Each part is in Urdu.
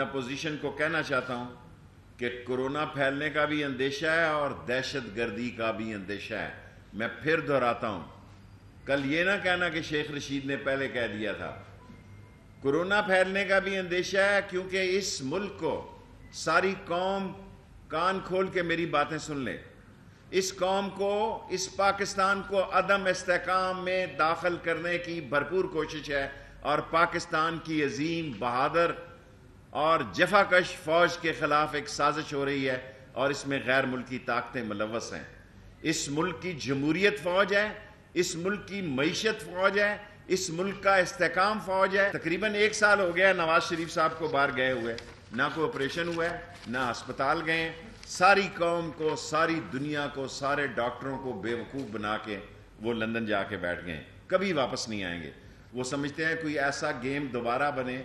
اپوزیشن کو کہنا چاہتا ہوں کہ کورونا پھیلنے کا بھی اندیشہ ہے اور دہشت گردی کا بھی اندیشہ ہے. میں پھر دہراتا ہوں، کل یہ نہ کہنا کہ شیخ رشید نے پہلے کہہ دیا تھا. کورونا پھیلنے کا بھی اندیشہ ہے کیونکہ اس ملک کو ساری قوم کان کھول کے میری باتیں سن لے. اس قوم کو، اس پاکستان کو عدم استحکام میں داخل کرنے کی بھرپور کوشش ہے اور پاکستان کی عظیم، بہادر اور جفاکش فوج کے خلاف ایک سازش ہو رہی ہے اور اس میں غیر ملکی طاقتیں ملوث ہیں. اس ملک کی جمہوریت فوج ہے، اس ملک کی معیشت فوج ہے، اس ملک کا استحکام فوج ہے. تقریباً 1 سال ہو گیا نواز شریف صاحب کو باہر گئے ہوئے، نہ کوئی آپریشن ہوا ہے، نہ ہسپتال گئے. ساری قوم کو، ساری دنیا کو، سارے ڈاکٹروں کو بیوقوف بنا کے وہ لندن جا کے بیٹھ گئے. کبھی واپس نہیں آئیں گے. وہ سمجھتے ہیں کوئی ایسا گیم دوبارہ بنے،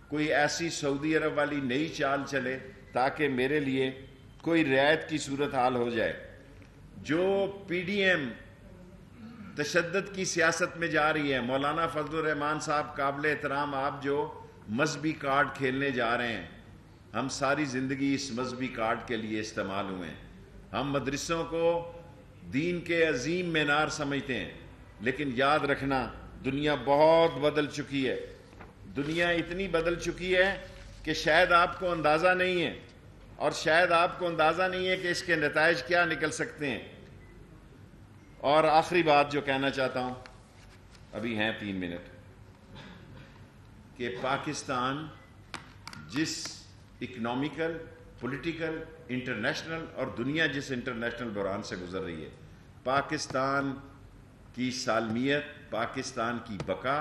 کوئی ایسی سعودی عرب والی نئی چال چلے تاکہ میرے لیے کوئی رعایت کی صورتحال ہو جائے. جو پی ڈی ایم تشدد کی سیاست میں جا رہی ہے، مولانا فضل الرحمان صاحب قابل احترام، آپ جو مذہبی کارڈ کھیلنے جا رہے ہیں، ہم ساری زندگی اس مذہبی کارڈ کے لیے استعمال ہوئے ہیں. ہم مدرسوں کو دین کے عظیم مینار سمجھتے ہیں، لیکن یاد رکھنا دنیا بہت بدل چکی ہے. دنیا اتنی بدل چکی ہے کہ شاید آپ کو اندازہ نہیں ہے، اور شاید آپ کو اندازہ نہیں ہے کہ اس کے نتائج کیا نکل سکتے ہیں. اور آخری بات جو کہنا چاہتا ہوں، ابھی ہیں 3 منٹ، کہ پاکستان جس اکنامیکل، پولیٹیکل، انٹرنیشنل اور دنیا جس انٹرنیشنل بحران سے گزر رہی ہے، پاکستان کی سالمیت، پاکستان کی بقا،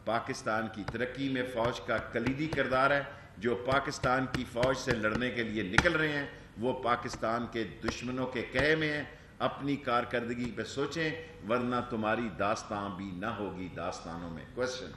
پاکستان کی ترقی میں فوج کا کلیدی کردار ہے. جو پاکستان کی فوج سے لڑنے کے لیے نکل رہے ہیں وہ پاکستان کے دشمنوں کے کہے میں ہیں. اپنی کارکردگی پہ سوچیں ورنہ تمہاری داستان بھی نہ ہوگی داستانوں میں. کوشچن